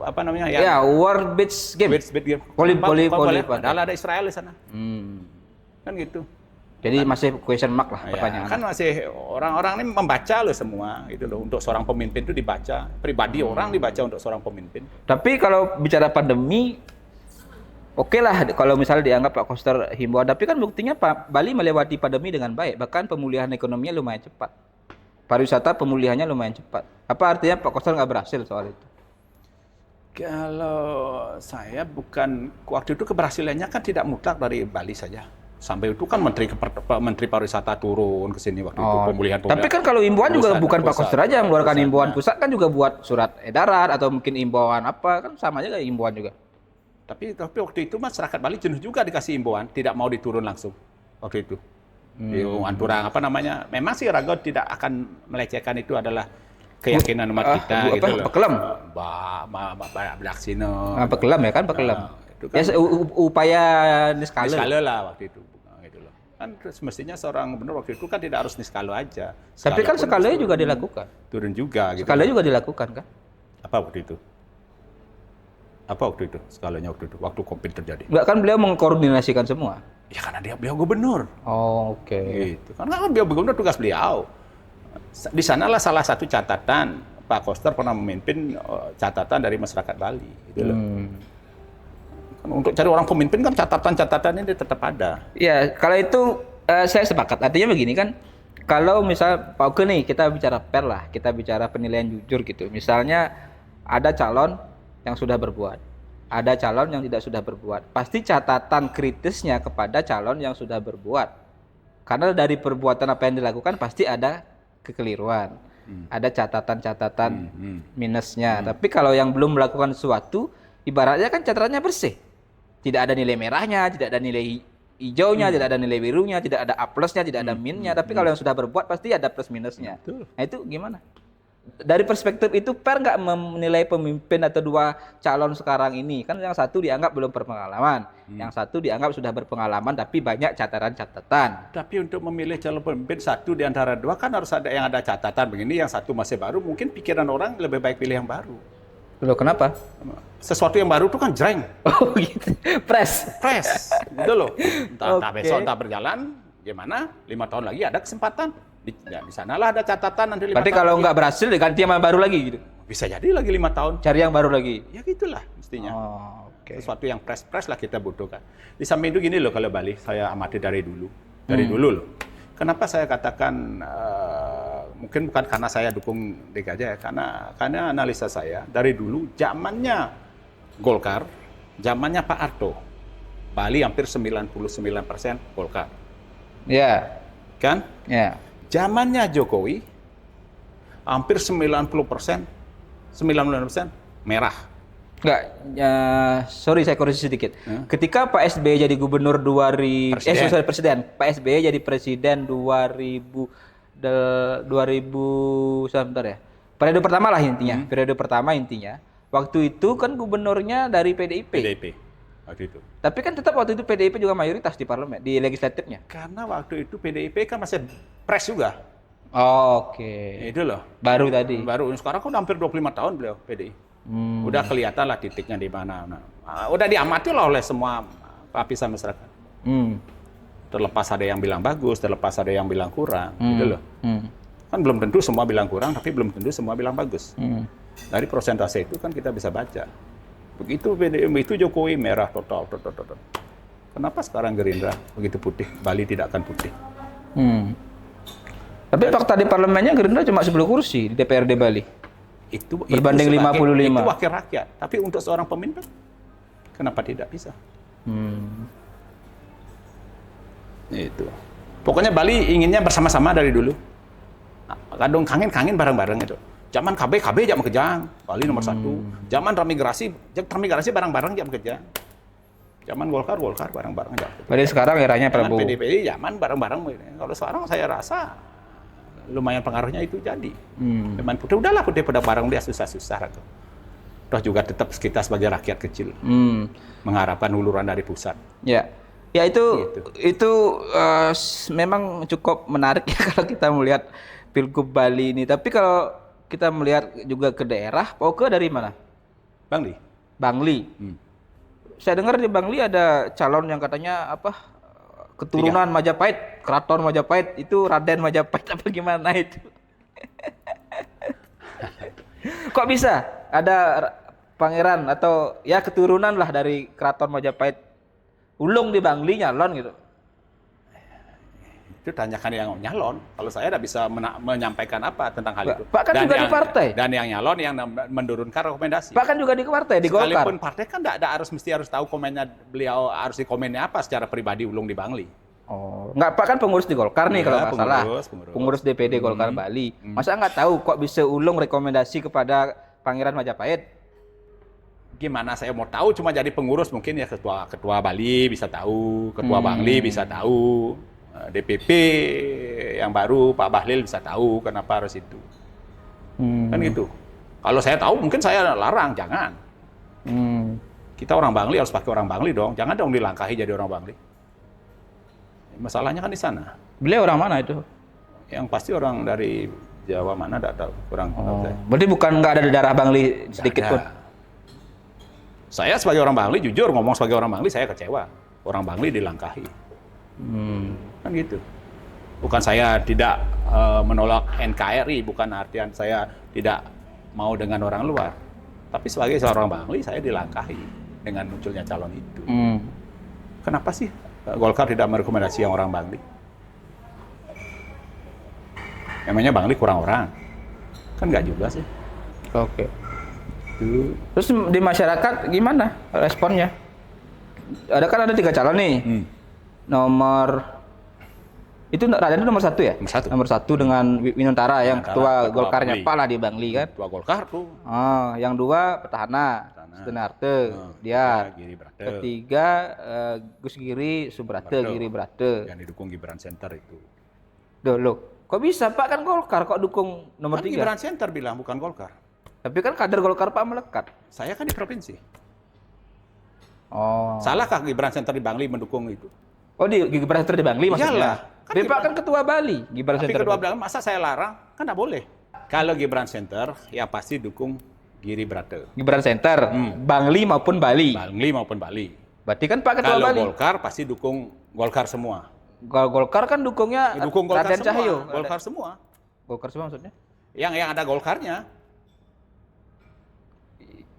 Apa namanya?
Ya, World Beach Game. Voli.
Padahal ada Israel di sana. Kan gitu.
Jadi masih question mark lah pertanyaan.
Kan masih orang-orang ini membaca loh semua gitu loh. Untuk seorang pemimpin itu dibaca, pribadi orang dibaca untuk seorang pemimpin.
Tapi kalau bicara pandemi, oke lah kalau misalnya dianggap Pak Koster himbauan, tapi kan buktinya Pak Bali melewati pandemi dengan baik, bahkan pemulihan ekonominya lumayan cepat. pariwisata pemulihannya lumayan cepat. Apa artinya Pak Koster nggak berhasil soal itu?
Kalau saya bukan, waktu itu keberhasilannya kan tidak mutlak dari Bali saja. Sampai itu kan Menteri Pariwisata turun ke sini waktu itu pemulihan.
Tapi kan kalau imbauan juga bukan Pak Koster aja yang mengeluarkan imbauan, pusat kan juga buat surat edaran atau mungkin imbauan apa, kan sama aja kayak imbauan juga.
Tapi waktu itu masyarakat Bali jenuh juga dikasih imbauan, tidak mau diturun langsung waktu itu. Di Anturang apa namanya? Memang sih Rago tidak akan melecehkan, itu adalah keyakinan umat kita gitu loh.
Pekelem.
Belaksina.
Pekelem ya kan, pekelem.
Itu kan
Ya upaya niskala.
Niskala lah waktu itu. Gitu loh. Kan semestinya seorang gubernur waktu itu kan tidak harus niskala aja.
Tapi kan skalanya juga dilakukan.
Turun juga gitu.
Skalanya juga dilakukan kan?
Apa waktu itu? Apa waktu itu? Skalanya waktu itu, waktu COVID terjadi.
Enggak, kan beliau mengkoordinasikan semua.
Ya karena beliau gubernur.
Oh, oke.
Gitu. Karena kan beliau gubernur, tugas beliau. Di sanalah salah satu catatan Pak Koster pernah memimpin catatan dari masyarakat Bali, gitu loh. Kan untuk cari orang pemimpin kan catatan-catatan ini tetap ada.
Ya, kalau itu saya sepakat. Artinya begini kan, kalau misal Pak Oke nih, kita bicara fair lah, kita bicara penilaian jujur gitu. Misalnya ada calon yang sudah berbuat, ada calon yang tidak sudah berbuat. Pasti catatan kritisnya kepada calon yang sudah berbuat. Karena dari perbuatan apa yang dilakukan pasti ada kekeliruan. Ada catatan-catatan minusnya. Tapi kalau yang belum melakukan sesuatu, ibaratnya kan catatannya bersih. Tidak ada nilai merahnya, tidak ada nilai hijaunya, tidak ada nilai birunya, tidak ada A plusnya, tidak ada minusnya. Tapi kalau yang sudah berbuat pasti ada plus minusnya. Nah itu gimana? Dari perspektif itu fair nggak menilai pemimpin atau dua calon sekarang ini? Kan yang satu dianggap belum berpengalaman, yang satu dianggap sudah berpengalaman tapi banyak catatan-catatan.
Tapi untuk memilih calon pemimpin satu di antara dua kan harus ada yang ada catatan begini, yang satu masih baru, mungkin pikiran orang lebih baik pilih yang baru.
Loh kenapa?
Sesuatu yang baru itu kan jreng.
Oh gitu, fresh,
gitu loh. Entah besok, entah berjalan, gimana? 5 tahun lagi ada kesempatan. Di sanalah ada catatan nanti 5 tahun.
Berarti kalau nggak berhasil diganti sama baru lagi gitu?
Bisa jadi lagi 5 tahun.
Cari yang baru lagi?
Ya gitulah mestinya. Sesuatu yang fresh lah kita butuhkan. Di samping itu gini loh, kalau Bali saya amati dari dulu. Dari dulu loh. Kenapa saya katakan mungkin bukan karena saya dukung DKJ, karena analisa saya dari dulu zamannya Golkar, zamannya Pak Harto, Bali hampir 99% Golkar.
Ya.
Kan?
Ya.
Zamannya Jokowi hampir 99% merah.
Enggak, sorry saya koreksi sedikit. Ketika Pak SBY jadi gubernur presiden. Pak SBY jadi presiden 2000 sebentar ya. Periode pertama lah intinya. Periode pertama intinya. Waktu itu kan gubernurnya dari PDIP.
Waktu itu.
Tapi kan tetap waktu itu PDIP juga mayoritas di parlemen, di legislatifnya.
Karena waktu itu PDIP kan masih pres juga.
Oke.
Itu loh.
Baru tadi.
Baru sekarang kan hampir 25 tahun beliau PDI. Udah kelihatan lah titiknya di mana. Udah diamati lah oleh semua lapisan masyarakat. Terlepas ada yang bilang bagus, terlepas ada yang bilang kurang, gitu loh. Kan belum tentu semua bilang kurang, tapi belum tentu semua bilang bagus. Dari persentase itu kan kita bisa baca. Begitu PDIP itu Jokowi merah total. Kenapa sekarang Gerindra begitu putih? Bali tidak akan putih.
Tapi fakta di parlemennya Gerindra cuma 10 kursi di DPRD Bali.
Itu
berbanding 55.
Itu wakil rakyat. Tapi untuk seorang pemimpin, kenapa tidak bisa? Itu. Pokoknya Bali inginnya bersama-sama dari dulu. Kadang kangen bareng-bareng itu. Zaman KB jam kejang, Bali nomor 1. Zaman transmigrasi bareng-bareng jam kejang. Zaman Golkar bareng-bareng jam kejang.
Berarti sekarang eranya Prabowo.
PDIP zaman bareng-bareng. Kalau sekarang saya rasa lumayan pengaruhnya itu jadi. Memang udahlah putih pada bareng dia susah-susah. Toh juga tetap kita sebagai rakyat kecil mengharapkan uluran dari pusat.
Ya itu memang cukup menarik ya kalau kita melihat Pilgub Bali ini. Tapi kalau kita melihat juga ke daerah, Oke dari mana? Bangli. Saya dengar di Bangli ada calon yang katanya keturunan Majapahit, Keraton Majapahit, itu Raden Majapahit apa gimana itu? Kok bisa ada pangeran atau ya keturunan lah dari Keraton Majapahit ulung di Bangli nyalon gitu?
Itu tanyakan yang nyalon. Kalau saya tidak bisa menyampaikan apa tentang hal itu.
Pak kan juga di partai.
Dan yang nyalon yang menurunkan rekomendasi.
Pak kan juga di partai, di Golkar.
Sekalipun partai kan tidak harus tahu komennya beliau, harus dikomennya apa secara pribadi ulung di Bangli.
Oh, nggak, Pak kan pengurus di Golkar nih kalau nggak salah. Pengurus DPD Golkar Bali. Masa nggak tahu kok bisa ulung rekomendasi kepada Pangeran Majapahit?
Gimana saya mau tahu, cuma jadi pengurus mungkin ya ketua Bali bisa tahu, ketua Bangli bisa tahu, DPP yang baru Pak Bahlil bisa tahu kenapa harus itu. Kan gitu. Kalau saya tahu mungkin saya larang, jangan. Kita orang Bangli harus pakai orang Bangli dong, jangan dong dilangkahi jadi orang Bangli. Masalahnya kan di sana.
Beliau orang mana itu?
Yang pasti orang dari Jawa mana, tidak tahu, kurang tahu saya.
Berarti bukan nggak ada di darah Bangli sedikit pun?
Saya sebagai orang Bangli, jujur ngomong sebagai orang Bangli, saya kecewa. Orang Bangli dilangkahi. Kan gitu. Bukan saya tidak menolak NKRI, bukan artian saya tidak mau dengan orang luar. Tapi sebagai seorang Bangli, saya dilangkahi dengan munculnya calon itu. Kenapa sih Golkar tidak merekomendasi yang orang Bangli? Emangnya Bangli kurang orang? Kan nggak juga sih.
Oke. Terus di masyarakat gimana responnya? Kan ada 3 calon nih. Nomor itu Raden itu nomor 1 ya? Nomor 1 dengan Winantara yang ketua Golkarnya Pala di Bangli kan?
Ketua Golkar tuh.
Yang 2 petahana. Sunarte, dia. Ketiga Gus Giri Subrate, Giri Brate.
Yang didukung Gibran Center itu.
Loh, kok bisa Pak kan Golkar kok dukung nomor 3?
Kan Gibran Center bilang bukan Golkar.
Tapi kan kader Golkar Pak melekat.
Saya kan di provinsi.
Oh.
Salahkah Gibran Center di Bangli mendukung itu?
Oh, di Gibran Center di Bangli maksudnya? Kan Pak kan ketua Bali, Gibran Center.
Tapi ketua Bangli, masa saya larang? Kan nggak boleh. Kalau Gibran Center, ya pasti dukung Giri Brate.
Gibran Center, Bangli maupun Bali?
Bangli maupun Bali.
Berarti kan Pak ketua Bali?
Kalau Golkar, pasti dukung Golkar semua.
Golkar kan dukungnya
dukung Golkar
Raden
semua.
Cahyo.
Golkar semua.
Golkar semua maksudnya?
Yang ada Golkarnya.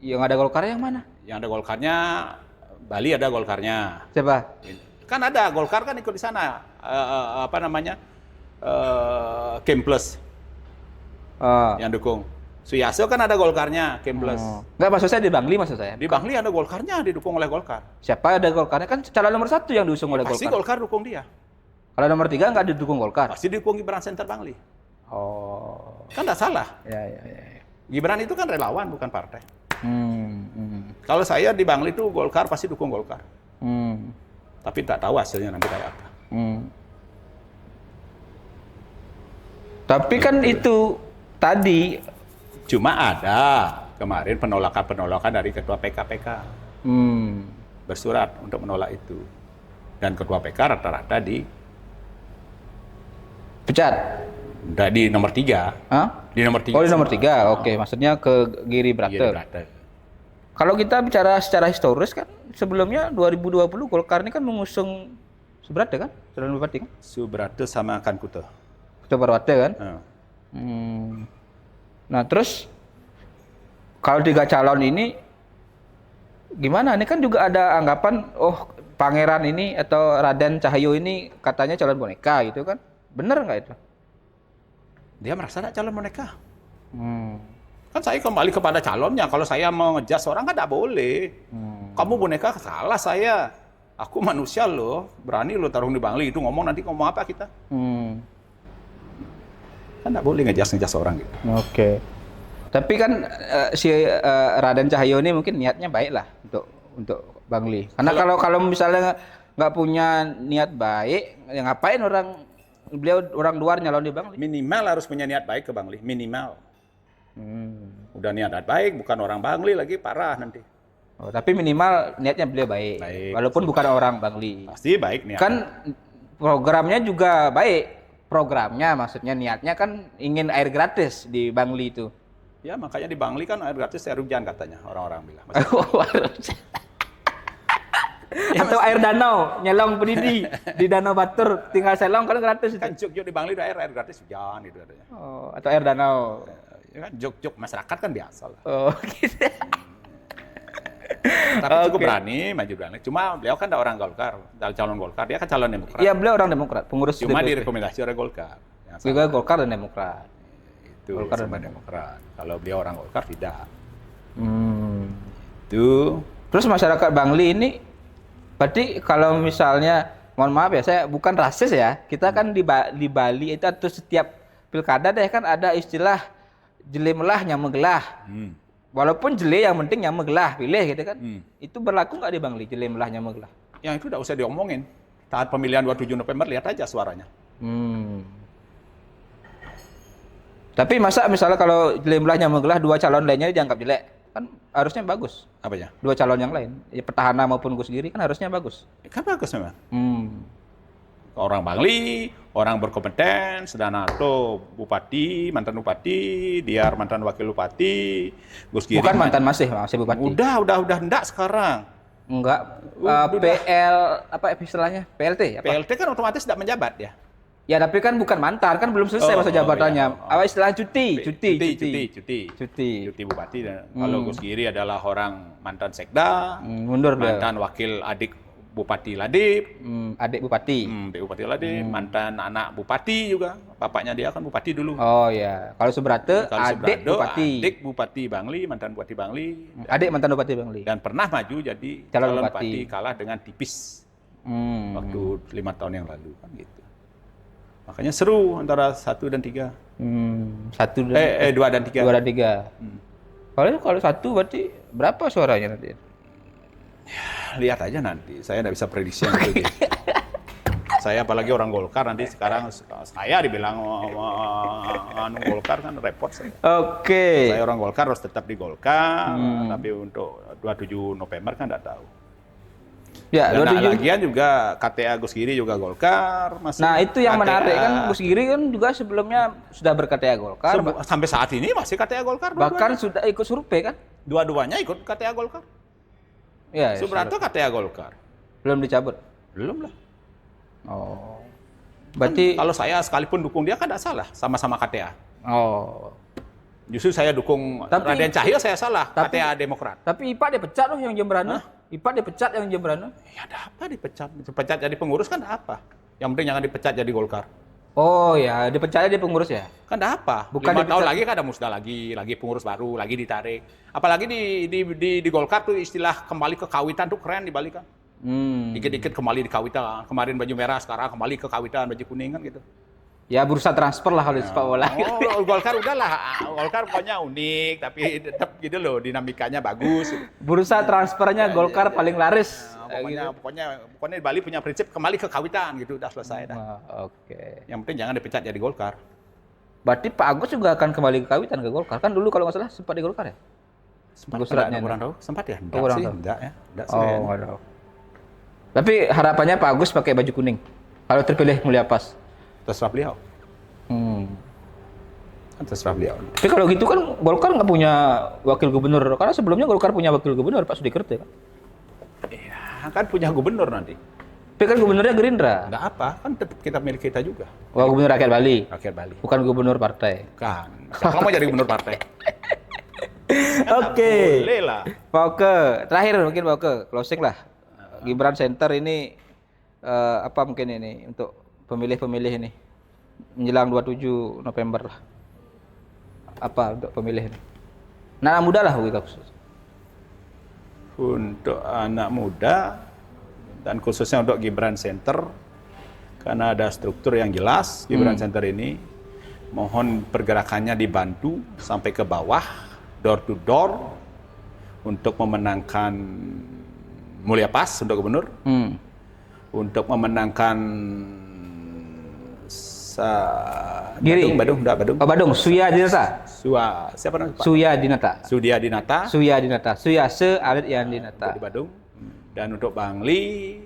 Yang ada Golkarnya yang mana?
Yang ada Golkarnya, Bali ada Golkarnya.
Siapa?
Kan ada, Golkar kan ikut di sana. Kim Plus. Yang dukung. Suyaso kan ada Golkarnya, Kim Plus.
Enggak, maksud saya di Bangli maksud saya.
Di Bangli ada Golkarnya, didukung oleh Golkar.
Siapa ada Golkarnya? Kan calon nomor 1 yang diusung oleh
Pasti
Golkar.
Golkar dukung dia.
Kalau nomor 3 nggak didukung Golkar?
Pasti didukung Gibran Center Bangli.
Oh.
Kan nggak salah.
Ya.
Gibran itu kan relawan, bukan partai. Kalau saya di Bangli itu Golkar pasti dukung Golkar. Tapi tak tahu hasilnya nanti kayak apa.
Tapi kan itu tadi
cuma ada kemarin penolakan dari ketua PKPK. Bersurat untuk menolak itu. Dan ketua PK rata-rata
pecat.
Di nomor 3. Di nomor 3.
Oh, di nomor 3. Oke, maksudnya ke Giri Brate. Kalau kita bicara secara historis kan sebelumnya 2020 Golkar ini kan mengusung Subrate kan? Calon bupati kan?
Subrate sama Kankuto.
Subarwate kan? Nah, terus kalau 3 calon ini gimana? Ini kan juga ada anggapan Pangeran ini atau Raden Cahyo ini katanya calon boneka gitu kan? Bener nggak itu?
Dia merasa tidak calon boneka. Kan saya kembali kepada calonnya. Kalau saya mau ngejas orang kan tidak boleh. Kamu boneka, salah saya. Aku manusia loh. Berani lo taruh di Bangli itu ngomong, nanti ngomong apa kita? Kan tidak boleh ngejas orang gitu.
Oke. Tapi kan si Raden Cahyo ini mungkin niatnya baik lah untuk Bangli. Karena kalau misalnya nggak punya niat baik, ya ngapain beliau orang luar nyalon di Bangli?
Minimal harus punya niat baik ke Bangli, minimal. Udah niat baik, bukan orang Bangli lagi, parah nanti.
Oh, tapi minimal niatnya beliau baik. Walaupun bukan orang Bangli.
Pasti baik niatnya.
Kan programnya juga baik. Programnya maksudnya niatnya kan ingin air gratis di Bangli itu.
Ya makanya di Bangli kan air gratis air hujan katanya orang-orang bilang.
Atau air danau, nyelong pendidi di Danau Batur, tinggal selong kan gratis.
Kan juk-juk di Bangli air gratis hujan itu katanya.
Oh, atau air danau.
Ya kan juk-juk masyarakat kan biasa lah.
Oh, gitu.
Tapi cukup
Oke.
berani. Cuma beliau kan orang Golkar, calon Golkar. Dia kan calon Demokrat.
Iya, beliau orang Demokrat, pengurus
Cuma
DPP.
direkomendasi oleh Golkar. Yang
Juga
sama.
Golkar dan Demokrat.
Itu
Golkar
sama
dan
Demokrat. Kalau beliau orang Golkar tidak.
Hmm.
Itu
Terus masyarakat Bangli ini, berarti kalau misalnya, mohon maaf ya, saya bukan rasis ya. Kita kan di Bali itu atau setiap pilkada deh kan ada istilah jele melah nyamegelah. Walaupun jele yang penting nyamegelah, pilih gitu kan. Itu berlaku nggak di Bangli jele melah nyamegelah?
yang itu tidak usah diomongin. Saat pemilihan 27 November lihat aja suaranya.
Tapi masa misalnya kalau jele melah nyamegelah dua calon lainnya dianggap jelek, kan harusnya bagus.
Apanya?
Dua calon yang lain, ya petahana maupun Gus Giri kan harusnya bagus.
Kan bagus memang.
Hmm.
Orang Bangli, orang berkompeten, Sedanato bupati, mantan bupati, Diar mantan wakil bupati, Gus Giri.
Bukan mantan masih bupati.
Udah enggak sekarang.
Enggak.
Udah.
PL apa istilahnya? PLT apa?
PLT kan otomatis tidak menjabat ya.
Ya tapi kan bukan mantan, kan belum selesai masa jabatannya.
iya.
Apa istilah cuti
Cuti bupati. Dan kalau Gus Giri adalah orang mantan sekda,
mundur dia.
mantan wakil adik Bupati Ladip,
Adik bupati.
adik Bupati Ladip, mantan anak bupati juga. Bapaknya dia kan bupati dulu.
Oh ya. Kalau Subrate
Kalau
adik
Subrado,
bupati.
adik Bupati Bangli, mantan Bupati Bangli,
Adik mantan bupati Bangli.
dan pernah maju jadi
Calon
calon
bupati.
bupati kalah dengan tipis waktu 5 tahun yang lalu kan gitu. Makanya seru antara 1 dan 3.
Satu dan
2 dan 3.
dua dan tiga. Kalau satu berarti berapa suaranya nanti?
Lihat aja nanti. Saya tidak bisa prediksi yang itu. Saya apalagi orang Golkar nanti sekarang saya dibilang anu Golkar kan repot saya.
Oke.
Saya orang Golkar harus tetap di Golkar, tapi untuk 27 November kan tidak tahu.
Ya,
Dan
27.
lagian juga KTA Gus Giri juga Golkar. Masih
Nah, itu yang
KTA
menarik kan Gus Giri kan juga sebelumnya sudah berKTA Golkar.
Sampai saat ini masih KTA Golkar.
Bahkan sudah ikut survei kan?
Dua-duanya ikut KTA Golkar.
Ya, ya,
Subrata KTA Golkar.
belum dicabut.
Belum lah.
Oh.
Kan
Berarti
kalau saya sekalipun dukung dia kan tidak salah, sama-sama KTA.
oh.
Justru saya dukung
Tapi-
Raden Cahyo, saya salah,
tapi-
KTA Demokrat.
Tapi IPA dipecat loh yang Jembrana. IPA dipecat yang Jembrana.
Ya ada apa dipecat? Dipecat jadi pengurus kan ada apa? Yang penting jangan dipecat jadi Golkar.
Oh ya, dipecatnya dia pengurus ya.
Kan ada apa?
Bukan
5 tahun
dipecat.
lagi kan ada musda lagi pengurus baru, lagi ditarik. Apalagi di Golkar tuh istilah kembali ke kawitan tuh keren di Bali kan. Dikit-dikit kembali di kawitan. Kemarin baju merah, sekarang kembali ke kawitan baju kuning kan gitu.
Ya bursa transfer lah kalau di sepak bola.
Oh, Golkar udahlah. Golkar pokoknya unik, tapi tetap gitu loh, dinamikanya bagus.
Bursa transfernya Golkar paling laris.
Pokoknya di Bali punya prinsip kembali ke kawitan gitu, udah selesai dah.
Oke.
Yang penting jangan dipecat jadi Golkar.
Berarti Pak Agus juga akan kembali ke kawitan ke Golkar. Kan dulu kalau nggak salah sempat di Golkar ya?
Sempat
Agus Ratna.
kurang tahu? Sempat ya? Enggak
kurang
sih,
tahu.
enggak ya. Enggak sih.
Oh,
kayaknya.
nggak tahu. Tapi harapannya Pak Agus pakai baju kuning. Kalau terpilih mulia pas.
Terserah beliau. Kan terserah beliau.
Tapi kalau gitu kan Golkar nggak punya wakil gubernur. Karena sebelumnya Golkar punya wakil gubernur Pak Sudikerte kan.
Iya, kan punya gubernur nanti.
Tapi kan gubernurnya Gerindra.
Enggak apa, kan tetap kita milik kita juga.
Wah, gubernur rakyat Bali.
Rakyat Bali.
Bukan gubernur partai.
Kan. Siapa mau jadi gubernur partai?
Oke.
Boleh lah.
Pak Oke, terakhir mungkin Pak Oke, closing lah. Gibran Center ini apa mungkin ini untuk pemilih-pemilih ini menjelang 27 November lah. Apa untuk pemilih ini? Nah, muda lah kita khusus.
Untuk anak muda dan khususnya untuk Gibran Center, karena ada struktur yang jelas Gibran Center ini, mohon pergerakannya dibantu sampai ke bawah, door to door, untuk memenangkan Mulia Pas untuk gubernur, untuk memenangkan
Giri.
Badung.
Oh, Badung, Suya Dinata.
Siapa namanya? Pak?
Suya Dinata.
Sudia Dinata.
Suya Dinata. Suya Se Alit Yan Dinata.
Di Badung. Dan untuk Bangli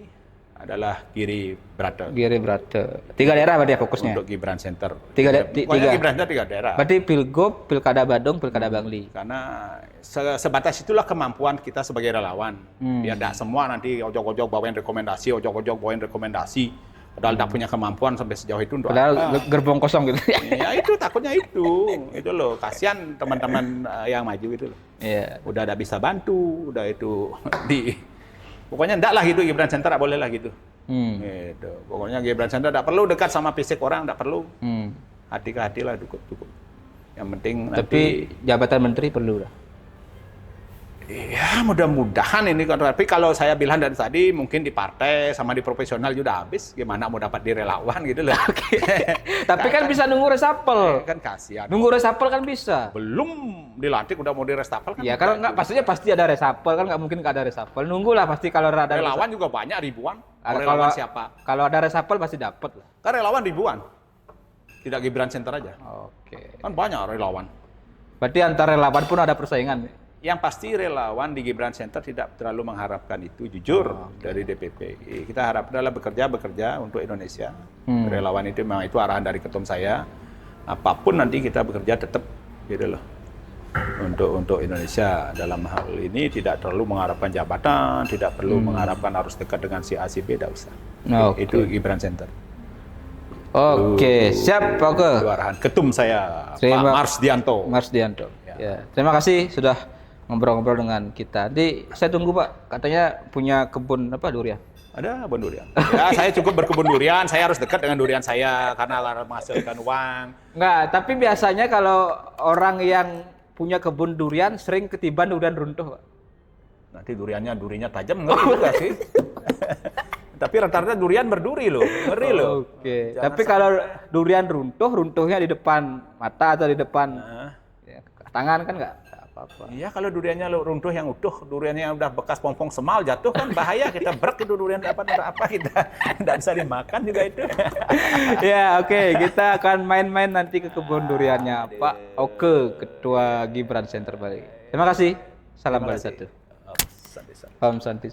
adalah Giri Brata.
Giri Brate. 3 daerah berarti ya fokusnya.
Untuk Gibran Center.
Tiga
Pokoknya Gibran Center 3 daerah.
Berarti Pilgub, Pilkada Badung, Pilkada Bangli.
Karena sebatas itulah kemampuan kita sebagai relawan. Biar tidak semua nanti ojok-ojok bawain rekomendasi, Padahal tidak punya kemampuan sampai sejauh itu untuk
Padahal
apa.
gerbong kosong gitu.
Ya itu takutnya itu loh. Kasihan teman-teman yang maju itu loh.
Iya.
Udah tidak bisa bantu, udah itu pokoknya enggak lah gitu Gibran Center, tidak boleh lah gitu. Gitu. Pokoknya Gibran Center tidak perlu dekat sama fisik orang, tidak perlu. Hati ke hati lah cukup. Yang penting
Tapi jabatan menteri perlu lah.
ya mudah-mudahan ini kan. Tapi kalau saya bilang dari tadi mungkin di partai sama di profesional juga habis. Gimana mau dapat di relawan gitu loh.
Tapi kan bisa nunggu resapel.
Kan kasihan.
Nunggu resapel kan bisa.
Belum dilantik udah mau direstafel kan.
Ya kalau nggak pastinya pasti ada resapel kan, nggak mungkin nggak ada resapel. Nunggulah pasti kalau ada
Relawan juga banyak ribuan.
Ada,
Relawan
kalau,
siapa?
Kalau ada resapel pasti dapat lah.
Kan relawan ribuan. Tidak Gibran Center aja.
Oke.
Kan banyak relawan.
Berarti antar relawan pun ada persaingan.
Yang pasti relawan di Gibran Center tidak terlalu mengharapkan itu, jujur dari DPP. Kita harap adalah bekerja untuk Indonesia. Relawan itu memang itu arahan dari ketum saya. Apapun nanti kita bekerja tetap gitu loh. Untuk Indonesia dalam hal ini tidak terlalu mengharapkan jabatan, tidak perlu mengharapkan harus dekat dengan si A si B, tidak usah. Itu Gibran Center.
Oke, siap Pak Oke.
Itu arahan ketum saya,
Pak
Marsdianto.
Marsdianto. Ya. Terima kasih sudah ngobrol-ngobrol dengan kita. Nanti saya tunggu Pak, katanya punya kebun apa durian.
Ada kebun durian. Ya, saya cukup berkebun durian, saya harus dekat dengan durian saya karena larang menghasilkan uang.
Enggak, tapi biasanya kalau orang yang punya kebun durian sering ketiban durian runtuh, Pak.
Nanti durinya tajam ngeri juga sih. Tapi rata-rata durian berduri loh, ngeri loh.
Oke. Tapi kalau durian runtuhnya di depan mata atau di depan ya, tangan kan nggak apa-apa.
Iya, kalau duriannya runtuh yang utuh, duriannya yang udah bekas pompong semal jatuh kan bahaya, kita brek itu durian apa kita nggak bisa dimakan juga itu.
Ya, oke. Kita akan main-main nanti ke kebun duriannya Pak Oke, Ketua Gibran Center Bali. Terima kasih. Salam Bali satu.
Santai-santai.
Om Santi.